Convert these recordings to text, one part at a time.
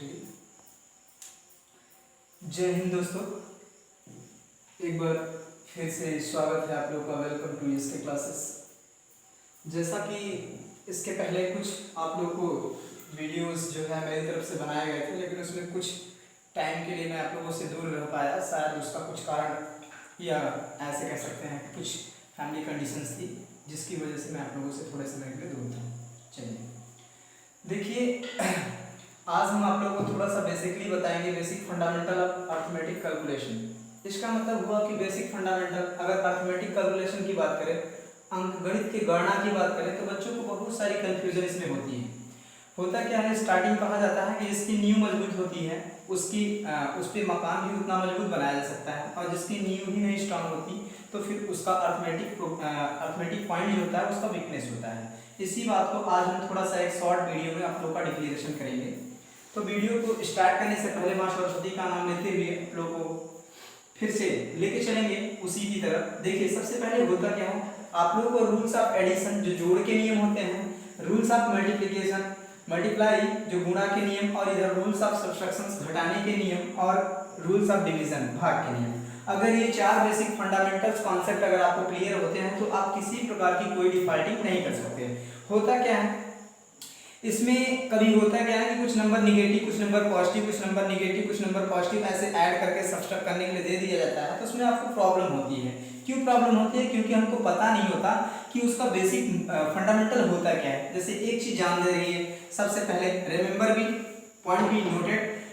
जय हिंद दोस्तों, एक बार फिर से स्वागत है आप लोगों का। वेलकम टू इसके क्लासेस। जैसा कि इसके पहले कुछ आप लोगों को वीडियोस जो है मेरी तरफ से बनाए गए थे, लेकिन उसमें कुछ टाइम के लिए मैं आप लोगों से दूर रह पाया। शायद उसका कुछ कारण या ऐसे कह सकते हैं कुछ फैमिली कंडीशंस थी, जिसकी वजह से मैं आप लोगों से थोड़े समय के लिए दूर था। चलिए देखिए, आज हम आप लोगों को थोड़ा सा बेसिकली बताएंगे basic fundamental of arithmetic calculation. इसका मतलब हुआ कि बेसिक फंडामेंटल, अगर अर्थमेटिक कैलकुलेशन की बात करें, अंकगणित की गणना की बात करें, तो बच्चों को बहुत सारी कंफ्यूजन इसमें होती है। होता क्या है, स्टार्टिंग कहा जाता है कि जिसकी नींव मजबूत होती है उसकी उस पर मकान भी उतना मजबूत बनाया जा सकता है, और जिसकी नींव ही नहीं स्ट्रांग होती तो फिर उसका अर्थमेटिक पॉइंट जो होता है उसका वीकनेस होता है। इसी बात को आज हम थोड़ा सा एक शॉर्ट वीडियो में आप लोग का डिक्लेरेशन करेंगे। तो वीडियो को स्टार्ट करने से पहले माँ सरस्वती का नाम लेते हुए आप लोगों को फिर से लेके चलेंगे उसी की तरफ। देखिए, सबसे पहले होता क्या है, आप लोगों को रूल्स ऑफ एडिशन जो जोड़ के नियम होते हैं, रूल्स ऑफ मल्टीप्लिकेशन मल्टीप्लाई जो गुणा के नियम, और इधर रूल्स ऑफ सब्ट्रैक्शन घटाने के नियम, और रूल्स ऑफ डिवीजन भाग के नियम। अगर ये चार बेसिक फंडामेंटल्स कॉन्सेप्ट अगर आपको क्लियर होते हैं तो आप किसी प्रकार की कोई डिफॉल्टिंग नहीं कर सकते। होता क्या है, इसमें कभी होता क्या है कि कुछ नंबर निगेटिव, कुछ नंबर पॉजिटिव, कुछ नंबर निगेटिव, कुछ नंबर पॉजिटिव, ऐसे ऐड करके सब्ट्रैक्ट करने के लिए दे दिया जाता है, तो उसमें आपको प्रॉब्लम होती है। क्यों प्रॉब्लम होती है? क्योंकि हमको पता नहीं होता कि उसका बेसिक फंडामेंटल होता क्या है। जैसे एक चीज जान दे रही है, सबसे पहले रिमेंबर भी, पॉइंट भी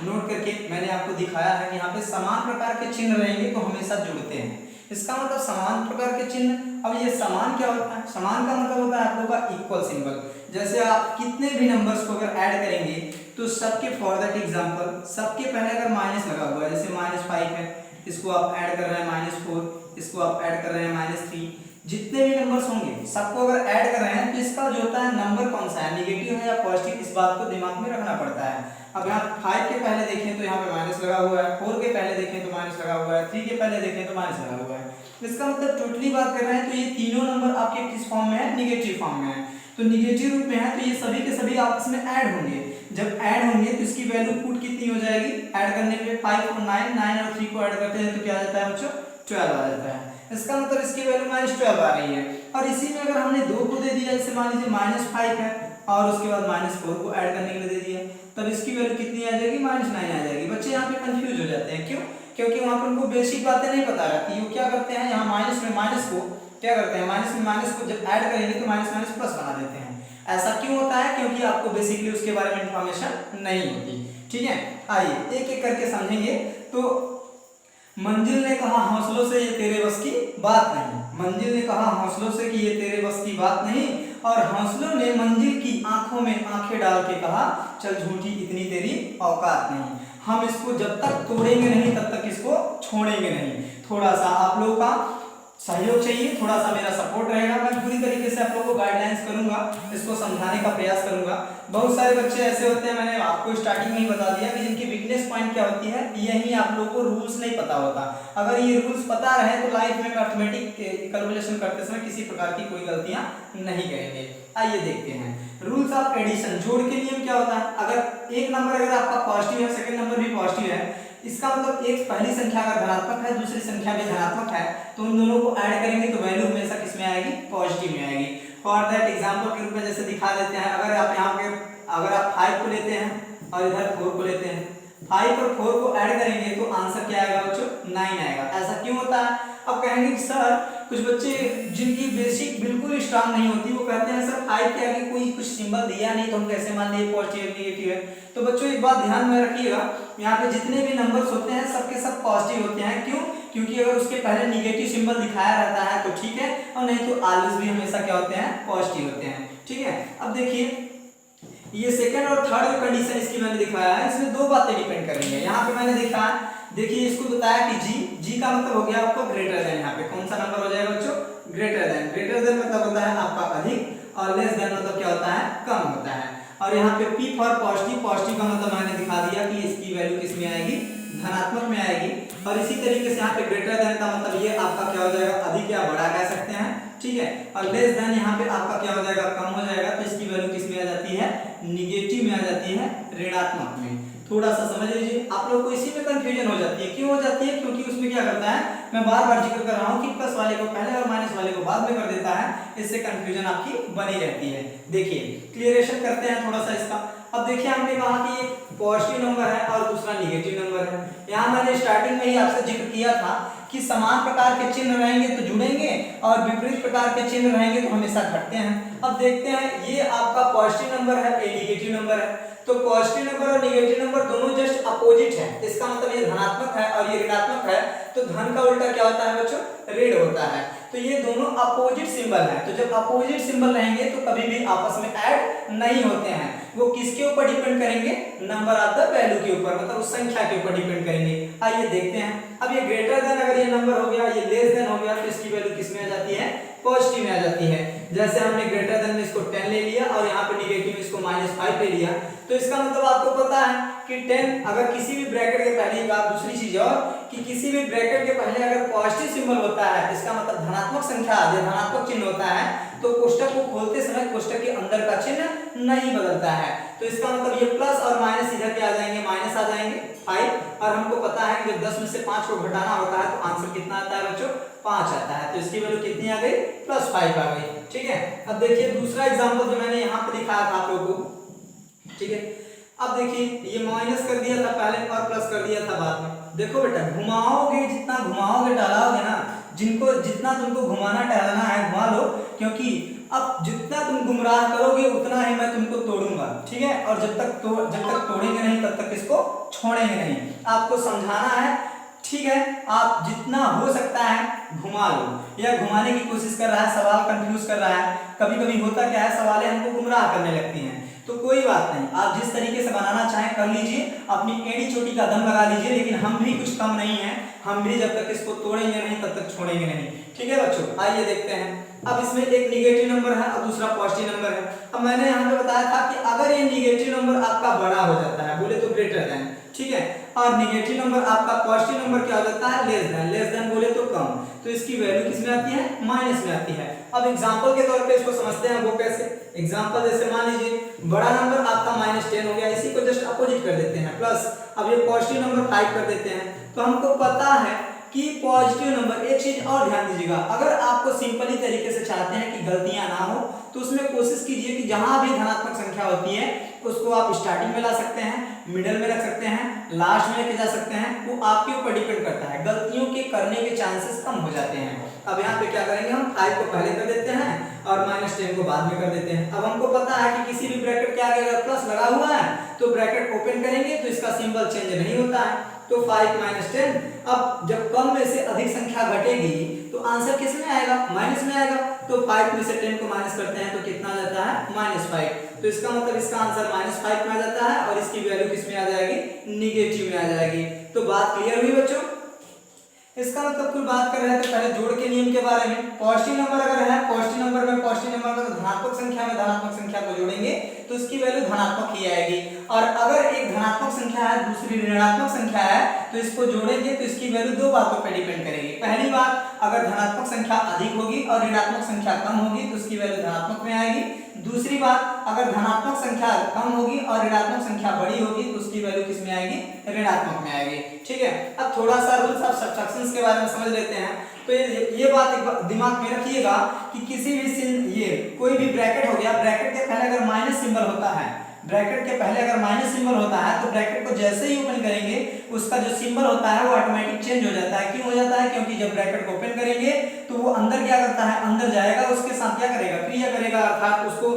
नोट करके मैंने आपको दिखाया है कि यहाँ पे समान प्रकार के चिन्ह रहेंगे तो हमेशा जुड़ते हैं। इसका मतलब समान प्रकार के चिन्ह। अब ये समान क्या होता है? समान का मतलब होता है आप लोगों का इक्वल सिंबल। जैसे आप कितने भी नंबर्स को अगर ऐड करेंगे तो सबके, फॉर दैट एग्जांपल, सबके पहले अगर माइनस लगा हुआ है, जैसे -5 है, इसको आप ऐड कर रहे हैं -4, इसको आप ऐड कर रहे हैं -3, जितने भी नंबर्स होंगे सबको अगर ऐड कर रहे हैं तो इसका जो होता है नंबर कौन सा है, निगेटिव है या पॉजिटिव, इस बात को दिमाग में रखना पड़ता है। अब यहाँ 5 के पहले देखें तो यहाँ पे माइनस लगा हुआ है, 4 के पहले देखें तो माइनस लगा हुआ है, 3 के पहले देखें तो माइनस लगा हुआ है। इसका मतलब टोटली बात कर रहे हैं तो ये तीनों नंबर आपके किस फॉर्म में है? निगेटिव फॉर्म में है। तो निगेटिव रूप में है तो ये सभी के सभी आपस में ऐड होंगे। जब ऐड होंगे तो इसकी वैल्यू पुट कितनी हो जाएगी? ऐड करने पे 5 और 9, 9 और 3 को ऐड करते हैं तो क्या आ जाता है बच्चों? 12 आ जाता है। इसका मतलब इसकी वैल्यू -12 आ रही है। और इसी में अगर हमने 2 को दे दिया, जैसे मान लीजिए -5 है और उसके बाद -4 को ऐड करने के लिए दे दिया, तब इसकी वैल्यू कितनी आ जाएगी? -9 आ जाएगी। बच्चे यहाँ पे कंफ्यूज हो जाते हैं। क्यों? क्योंकि वहां पर उनको बेसिक बातें नहीं पता रहती। वो क्या करते हैं, यहाँ माइनस में माइनस को क्या करते हैं, माइनस में माइनस को जब ऐड करेंगे तो माइनस माइनस प्लस बना देते हैं। ऐसा क्यों होता है? क्योंकि आपको बेसिकली उसके बारे में इंफॉर्मेशन नहीं होती। ठीक है, आइए एक एक करके समझेंगे। तो मंजिल ने कहा हौसलों से ये तेरे बस की बात नहीं। मंजिल ने कहा हौसलों से कि ये तेरे बस की बात नहीं, और हौसलों ने मंजिल की आंखों में आंखें डाल के कहा चल झूठी इतनी तेरी औकात नहीं। हम इसको जब तक तोड़ेंगे नहीं तब तक इसको छोड़ेंगे नहीं। थोड़ा सा आप लोगों का सहयोग चाहिए, थोड़ा सा मेरा सपोर्ट रहेगा। मैं पूरी तरीके से आप लोगों को गाइडलाइंस करूंगा, इसको समझाने का प्रयास करूंगा। बहुत सारे बच्चे ऐसे होते हैं, मैंने आपको स्टार्टिंग में ही बता दिया कि जिनकी वीकनेस पॉइंट क्या होती है, यही आप लोगों को रूल्स नहीं पता होता। अगर ये रूल्स पता रहे तो लाइफ में अर्थमेटिक कैलकुलेशन करते समय किसी प्रकार की कोई गलतियां नहीं करेंगे। आइए देखते हैं रूल्स ऑफ एडिशन, जोड़ के नियम क्या होता है। अगर एक नंबर अगर आपका पॉजिटिव है, सेकंड नंबर भी पॉजिटिव है, इसका मतलब एक पहली संख्या अगर धनात्मक है, दूसरी संख्या भी धनात्मक है, तो उन दोनों को ऐड करेंगे तो वैल्यू हमेशा किस में आएगी? पॉजिटिव में आएगी। फॉर दैट एग्जांपल के रूप में जैसे दिखा देते हैं, अगर आप यहाँ पे अगर आप 5 को लेते हैं और इधर 4 को लेते हैं, 5 और 4 को ऐड करेंगे तो आंसर क्या आएगा बच्चों? 9 आएगा। ऐसा क्यों होता है? अब कहेंगे कि सर कुछ बच्चे जिनकी बेसिक बिल्कुल स्ट्रांग नहीं होती वो कहते हैं सर 5 के आगे कोई कुछ सिंबल दिया नहीं तो हम कैसे मान लिए पॉजिटिव नेगेटिव है। तो बच्चों एक बात ध्यान में रखिएगा, यहाँ पे जितने भी नंबर्स होते हैं सबके सब पॉजिटिव होते हैं। क्यों? क्योंकि अगर उसके पहले निगेटिव सिंबल दिखाया रहता है तो ठीक है, और नहीं तो ऑलवेज भी हमेशा क्या होते हैं? पॉजिटिव होते हैं। ठीक है, अब देखिए ये सेकंड और थर्ड जो कंडीशन इसकी मैंने दिखाया है, इसमें दो बातें डिपेंड करेंगे। यहाँ पे मैंने दिखाया, देखिए इसको बताया कि जी का मतलब हो गया आपको ग्रेटर देन। यहाँ पे कौन सा नंबर हो जाएगा बच्चों? Greater than. ग्रेटर देन मतलब होता है आपका अधिक, और लेस देन मतलब क्या होता है? कम होता है। और यहाँ पे P फॉर पॉजिटिव, पॉजिटिव का मतलब मैंने दिखा दिया कि इसकी वैल्यू किस में आएगी? धनात्मक में आएगी। और इसी तरीके से यहाँ पे ग्रेटर देन का मतलब ये आपका क्या हो जाएगा? अधिक या बड़ा कह सकते हैं। ठीक है, और लेस देन यहाँ पे आपका क्या हो जाएगा? कम हो जाएगा। तो इसकी वैल्यू किस में आ जाती है? निगेटिव में आ जाती है, ऋणात्मक में। थोड़ा सा समझ लीजिए, आप लोग को इसी में कंफ्यूजन हो जाती है। क्यों हो जाती है? क्योंकि उसमें क्या करता है, मैं बार बार जिक्र कर रहा हूँ कि प्लस वाले को पहले और माइनस वाले को बाद में कर देता है, इससे कंफ्यूजन आपकी बनी रहती है। देखिए क्लियरेशन करते हैं थोड़ा सा इसका। अब देखिए हमने कहा कि एक पॉजिटिव नंबर है और दूसरा निगेटिव नंबर है। यहाँ मैंने स्टार्टिंग में ही आपसे जिक्र किया था कि समान प्रकार के चिन्ह रहेंगे तो जुड़ेंगे और विपरीत प्रकार के चिन्ह रहेंगे तो हमेशा घटते हैं। अब देखते हैं, ये आपका पॉजिटिव नंबर है, ये निगेटिव नंबर है। तो पॉजिटिव नंबर और निगेटिव नंबर दोनों जस्ट अपोजिट है, इसका मतलब ये धनात्मक है और ये ऋणात्मक है, तो धन का उल्टा क्या होता है बच्चों? ऋण होता है। तो ये दोनों अपोजिट सिंबल हैं, तो जब अपोजिट सिंबल रहेंगे तो कभी भी आपस में ऐड नहीं होते हैं। वो किसके ऊपर डिपेंड करेंगे? नंबर ऑफ द वैल्यू के ऊपर, मतलब उस संख्या के ऊपर डिपेंड करेंगे। आइए देखते हैं। अब ये ग्रेटर देन, अगर ये नंबर हो गया, ये लेस देन हो गया, तो इसकी वैल्यू किस में आ जाती है? पॉजिटिव में आ जाती है। जैसे हमने ग्रेटर देन में इसको 10 ले लिया और यहाँ पे निगेटिव में इसको -5 ले लिया, तो इसका मतलब आपको पता है कि 10 अगर किसी भी ब्रैकेट के पहले, एक बात दूसरी चीज और कि किसी भी ब्रैकेट के पहले अगर पॉजिटिव सिंबल होता है, इसका मतलब धनात्मक संख्या या धनात्मक चिन्ह होता है, तो कोष्टक को खोलते समय कोष्टक के अंदर का चिन्ह नहीं बदलता है। तो इसका मतलब ये प्लस और माइनस इधर पे आ जाएंगे, माइनस आ जाएंगे 5, और हमको पता है कि जब 10 में से 5 को घटाना होता है तो आंसर कितना आता है बच्चों? 5 आता है। तो इसकी वैल्यू कितनी आ गई? +5 आ गई। ठीक है। अब देखिए दूसरा एग्जांपल जो मैंने यहाँ पे दिखाया था आप लोगों को, ठीक है। अब देखिए ये माइनस कर दिया था पहले और प्लस कर दिया था बाद में। देखो बेटा, घुमाओगे जितना घुमाओगे टहलाओगे ना, जिनको जितना तुमको घुमाना टहलाना है घुमा लो, क्योंकि अब जितना तुम गुमराह करोगे उतना ही मैं तुमको तोड़ूंगा। ठीक है। और जब तक तोड़ेंगे नहीं तब तक इसको छोड़ेंगे नहीं। आपको समझाना है, ठीक है। आप जितना हो सकता है घुमा लो, या घुमाने की कोशिश कर रहा है, सवाल कंफ्यूज कर रहा है। कभी कभी होता क्या है, सवालें हमको गुमराह करने लगती हैं, तो कोई बात नहीं, आप जिस तरीके से बनाना चाहें कर लीजिए, अपनी एड़ी चोटी का दम लगा लीजिए, लेकिन हम भी कुछ कम नहीं है, हम भी जब तक इसको तोड़ेंगे नहीं तब तक छोड़ेंगे नहीं। ठीक है बच्चों, आइए देखते हैं। अब इसमें एक निगेटिव नंबर है और दूसरा पॉजिटिव नंबर है। अब मैंने यहाँ पे बताया था कि अगर ये निगेटिव नंबर आपका बड़ा हो जाता है, बोले तो ग्रेटर देन, ठीक है, और निगेटिव नंबर आपका पॉजिटिव नंबर क्या हो जाता है? लेस देन बोले तो कम, तो इसकी वैल्यू किस में आती है? माइनस में आती है। अब एग्जांपल के तौर पे इसको समझते हैं, वो कैसे? एग्जांपल जैसे मान लीजिए बड़ा नंबर आपका -10 हो गया, इसी को जस्ट अपोजिट कर देते हैं प्लस, अब ये पॉजिटिव नंबर 5 कर देते हैं। तो हमको पता है कि पॉजिटिव नंबर, एक चीज और ध्यान दीजिएगा, अगर आपको सिंपली तरीके से चाहते हैं कि गलतियां ना हो, तो उसमें कोशिश कीजिए कि जहां भी धनात्मक संख्या होती है उसको आप स्टार्टिंग में ला सकते हैं, मिडिल में रख सकते हैं, लास्ट में लेके जा सकते हैं, वो आपके ऊपर डिपेंड करता है। गलतियों के करने के चांसेस कम हो जाते हैं। अब यहाँ पे क्या करेंगे, हम 5 को पहले कर देते हैं और -10 को बाद में कर देते हैं। अब हमको पता है कि किसी भी ब्रैकेट के आगे अगर प्लस लगा हुआ है तो ब्रैकेट ओपन करेंगे तो इसका सिंबल चेंज नहीं होता है, तो 5 - 10। अब जब कम में से अधिक संख्या घटेगी तो आंसर किस में आएगा? माइनस में आएगा। तो 5 में से 10 को माइनस करते हैं तो कितना आ जाता है? -5। तो इसका मतलब इसका आंसर -5 में आ जाता है और इसकी वैल्यू किस में आ जाएगी? निगेटिव में आ जाएगी। तो बात क्लियर हुई बच्चों? इसका मतलब कुल बात कर रहे हैं तो पहले जोड़ के नियम के बारे में। पॉजिटिव नंबर अगर है, पॉजिटिव नंबर में धनात्मक संख्या में धनात्मक संख्या को जोड़ेंगे तो इसकी वैल्यू धनात्मक ही आएगी। और अगर एक धनात्मक संख्या है दूसरी ऋणात्मक संख्या है तो इसको जोड़ेंगे तो इसकी वैल्यू दो बातों पर डिपेंड करेगी। पहली बात, अगर धनात्मक संख्या अधिक होगी और ऋणात्मक संख्या कम होगी तो उसकी वैल्यू धनात्मक में आएगी। दूसरी बात, अगर धनात्मक संख्या कम होगी और ऋणात्मक संख्या बड़ी होगी तो उसकी वैल्यू किस में आएगी? ऋणात्मक में आएगी। ठीक है। अब थोड़ा सा रूल्स ऑफ सब्ट्रैक्शंस के बारे में समझ लेते हैं। तो ये बात एक दिमाग में रखिएगा कि किसी भी कोई भी ब्रैकेट हो गया, ब्रैकेट के पहले अगर माइनस सिंबल होता है, ब्रैकेट के पहले अगर माइनस सिंबल होता है तो ब्रैकेट को जैसे ही ओपन करेंगे उसका जो सिंबल होता है वो ऑटोमेटिक चेंज हो जाता है। क्यों हो जाता है? क्योंकि जब ब्रैकेट को ओपन करेंगे तो वो अंदर क्या करता है? अंदर जाएगा, उसके साथ क्या करेगा? क्रिया करेगा, अर्थात उसको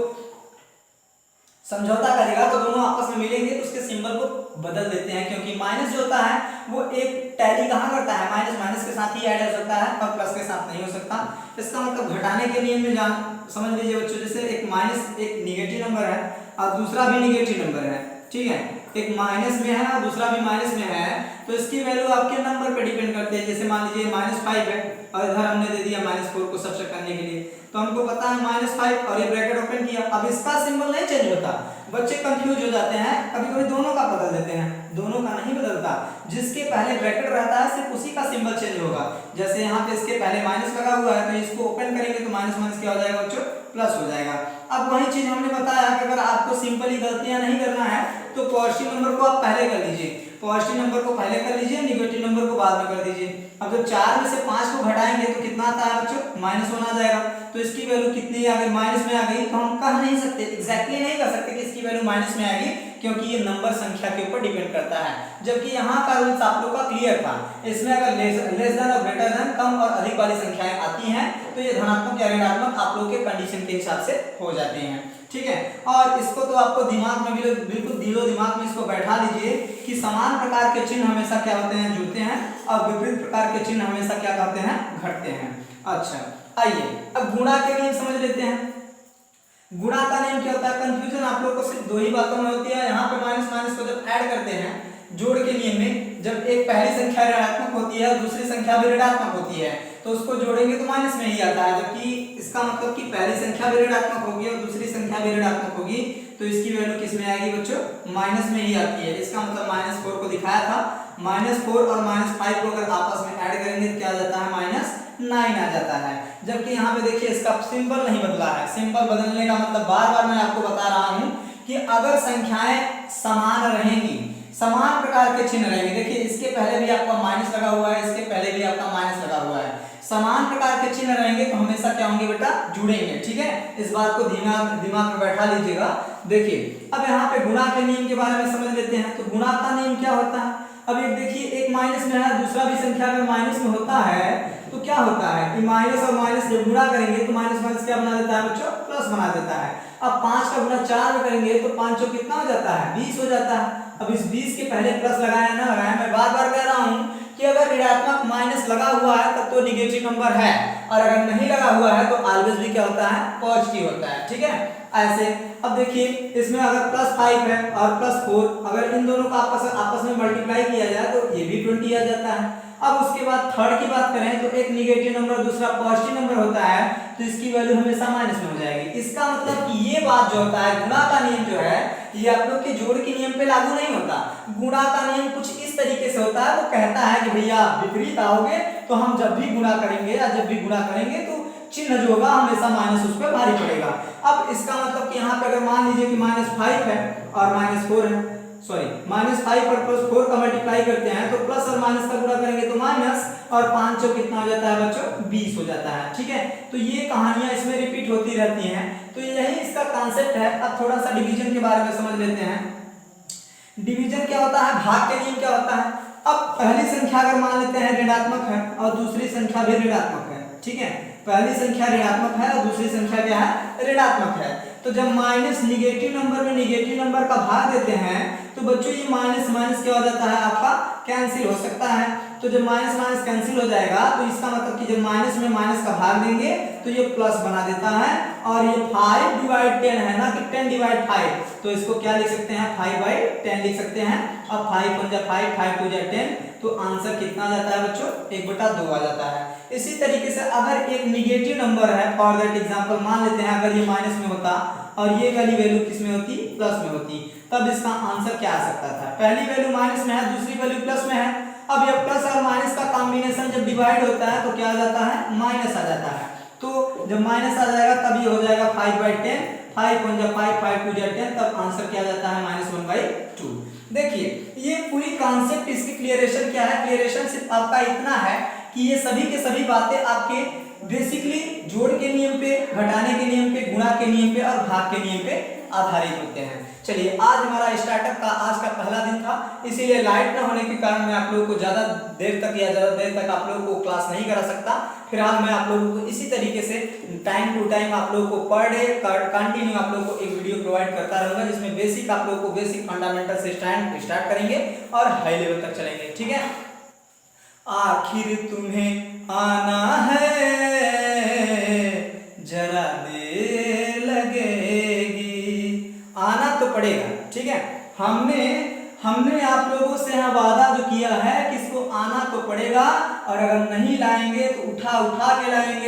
समझौता करेगा, तो दोनों आपस में मिलेंगे तो उसके सिंबल को बदल देते हैं। क्योंकि माइनस जो होता है वो एक टैली कहाँ करता है? माइनस माइनस के साथ ही ऐड हो सकता है और प्लस के साथ नहीं हो सकता। इसका मतलब घटाने के नियम में समझ लीजिए बच्चों, जैसे एक निगेटिव नंबर है और दूसरा भी निगेटिव नंबर है, ठीक है, एक माइनस में है और दूसरा भी माइनस में है, तो इसकी वैल्यू आपके नंबर पे डिपेंड करती है। जैसे मान लीजिए -5 है और इधर हमने दे दिया -4 को सब्ट्रैक्ट करने के लिए, तो हमको पता है -5 और ये ब्रैकेट ओपन किया, अब इसका सिंबल नहीं चेंज होता। बच्चे कंफ्यूज हो जाते हैं, कभी कभी दोनों का बदल देते हैं, दोनों का नहीं बदलता। जिसके पहले ब्रैकेट रहता है सिर्फ उसी का सिंबल चेंज होगा। जैसे यहाँ पे इसके पहले माइनस लगा हुआ है तो इसको ओपन करेंगे तो माइनस माइनस क्या हो जाएगा बच्चों? प्लस हो जाएगा। अब वही चीज हमने बताया कि अगर आपको सिंपली गलतियां नहीं करना है तो पॉजिटिव नंबर को आप पहले कर लीजिए, पॉजिटिव नंबर को पहले कर लीजिए, निगेटिव नंबर को बाद में कर दीजिए। अब जब 4 में से 5 को घटाएंगे तो कितना आता है बच्चों, -1 आ जाएगा। तो इसकी वैल्यू कितनी आ गई, माइनस में आ गई। तो हम कह नहीं सकते, एग्जैक्टली नहीं कह सकते कि इसकी वैल्यू माइनस में आएगी, क्योंकि ये नंबर संख्या के ऊपर डिपेंड करता है। जबकि यहाँ का रूल्स आप लोग का क्लियर था, इसमें अगर लेस देन और ग्रेटर देन, कम और अधिक वाली संख्याएं आती हैं तो ये धनात्मक या ऋणात्मक आप लोग के कंडीशन के हिसाब से हो जाते हैं, ठीक है। और इसको तो आपको दिमाग में भी बिल्कुल दिलो दिमाग में इसको बैठा लीजिए कि समान प्रकार के चिन्ह हमेशा क्या होते हैं, जुड़ते हैं, और विपरीत प्रकार के चिन्ह हमेशा क्या करते हैं, घटते हैं। अच्छा, आइए अब गुणा के नियम समझ लेते हैं। गुणा का नियम क्या होता है, कंफ्यूजन आप लोग को सिर्फ दो ही बातों में होती है। यहाँ पे माइनस माइनस को जब ऐड करते हैं जोड़ के नियम में, जब एक पहली संख्या ऋणात्मक होती है और दूसरी संख्या भी ऋणात्मक होती है तो उसको जोड़ेंगे तो माइनस में ही आता है। जबकि इसका मतलब कि पहली संख्या भी ऋणात्मक होगी और दूसरी संख्या भी ऋणात्मक होगी तो इसकी वैल्यू किस में आएगी बच्चों, माइनस में ही आती है। इसका मतलब -4 को दिखाया था, -4 और -5 को अगर आपस में ऐड करेंगे तो क्या आ जाता है, -9 आ जाता है। जबकि यहाँ पे देखिए इसका सिंबल नहीं बदला है। सिंबल बदलने का मतलब बार बार मैं आपको बता रहा हूँ कि अगर संख्याएं समान रहेंगी, समान प्रकार के चिन्ह रहेंगे, देखिए इसके पहले भी आपका माइनस लगा हुआ है, इसके पहले भी आपका माइनस लगा हुआ है, समान प्रकार के चिन्ह रहेंगे तो हमेशा क्या होंगे बेटा, जुड़ेंगे, ठीक है। इस बात को दिमाग में बैठा लीजिएगा। देखिए अब यहाँ पे गुणा के नियम के बारे में समझ लेते हैं। तो गुणा का नियम क्या होता है, अब एक देखिए एक माइनस में है, दूसरा भी संख्या अगर माइनस में होता है तो क्या होता है कि माइनस और माइनस जब गुणा करेंगे तो माइनस माइनस क्या बना देता है बच्चों, प्लस बना देता है। अब 5 का गुणा 4 में करेंगे तो 5 चौक कितना हो जाता है, 20 हो जाता है। अब इस 20 के पहले प्लस लगाया ना लगाया, मैं बार बार कह रहा हूँ कि अगर ऋणात्मक माइनस लगा हुआ है तब तो निगेटिव नंबर है, और अगर नहीं लगा हुआ है तो ऑलवेज भी क्या होता है, पॉजिटिव होता है, ठीक है। ऐसे अब देखिए इसमें अगर +5 है और +4, अगर इन दोनों का आपस में मल्टीप्लाई किया जाए तो ये भी 20 आ जाता है। अब उसके बाद थर्ड की बात करें तो एक निगेटिव नंबर दूसरा पॉजिटिव नंबर होता है तो इसकी वैल्यू हमेशा माइनस में हो जाएगी। इसका मतलब कि ये बात जो होता है, गुणा का नियम जो है ये आप लोग के जोड़ के नियम पे लागू नहीं होता। गुणा का नियम कुछ इस तरीके से होता है, वो कहता है कि भैया विपरीत आओगे तो हम जब भी गुणा करेंगे या जब भी गुणा करेंगे तो चिन्ह जो होगा हमेशा माइनस उस पर भारी पड़ेगा। अब इसका मतलब कि यहाँ पे अगर मान लीजिए कि -5 है और -4 है, सॉरी -5 और +4 का मल्टीप्लाई करते हैं तो प्लस और माइनस का गुणा करेंगे तो माइनस, और 5 चौक कितना हो जाता है बच्चों, 20 हो जाता है, ठीक है। तो ये कहानियां इसमें रिपीट होती रहती हैं। तो यही इसका कॉन्सेप्ट है। अब थोड़ा सा डिवीजन के बारे में समझ लेते हैं। डिवीजन क्या होता है, भाग के नियम क्या होता है। अब पहली संख्या अगर मान लेते हैं ऋणात्मक है और दूसरी संख्या भी ऋणात्मक है, ठीक है, पहली संख्या ऋणात्मक है और दूसरी संख्या क्या है, ऋणात्मक है, तो जब माइनस निगेटिव नंबर में निगेटिव नंबर का भाग देते हैं तो बच्चों ये माइनस माइनस क्या हो जाता है, आपका कैंसिल हो सकता है। तो जब माइनस माइनस कैंसिल हो जाएगा तो इसका मतलब कि जब माइनस में माइनस का भाग देंगे तो ये प्लस बना देता है, और ये 5/10 है ना कि 10/5, तो इसको क्या लिख सकते हैं, 5/10 लिख सकते हैं। अब 5 × 5 5 × 10, तो आंसर कितना आ जाता है बच्चों, 1/2 आ जाता है। इसी तरीके से अगर एक निगेटिव नंबर है, फॉर दैट एग्जांपल मान लेते हैं अगर ये माइनस में होता और ये वाली वैल्यू किस में होती, प्लस में होती, तब इसका आंसर क्या आ सकता था, पहली वैल्यू माइनस में है दूसरी वैल्यू प्लस में है। अब ये प्लस और माइनस का कॉम्बिनेशन जब डिवाइड होता है तो क्या आ जाता है, माइनस आ जाता है। तो जब माइनस आ जाएगा तब ये हो जाएगा 5/10, 5 × 5 5 × 10, तब आंसर क्या आ जाता है, -1/2। देखिए ये पूरी कॉन्सेप्ट, इसकी क्लियरेशन क्या है, क्लियरेशन सिर्फ आपका इतना है कि ये सभी के सभी बातें आपके बेसिकली जोड़ के नियम पे, घटाने के नियम पे, गुणा के नियम पे और भाग के नियम पे आधारित होते हैं। चलिए आज हमारा स्टार्टअप का आज का पहला दिन था, इसीलिए लाइट न होने के कारण मैं आप लोगों को ज़्यादा देर तक आप लोगों को क्लास नहीं करा सकता। फिलहाल मैं आप लोगों को इसी तरीके से टाइम टू टाइम आप लोगों को पर डे कंटिन्यू आप लोगों को एक वीडियो प्रोवाइड करता रहूँगा, जिसमें बेसिक आप लोगों को बेसिक फंडामेंटल से स्टार्ट करेंगे और हाई लेवल तक चलेंगे, ठीक है। आखिर तुम्हें आना है, जरा देर लगेगी, आना तो पड़ेगा, ठीक है। हमने आप लोगों से यहाँ वादा जो किया है कि इसको आना तो पड़ेगा, और अगर नहीं लाएंगे तो उठा के लाएंगे।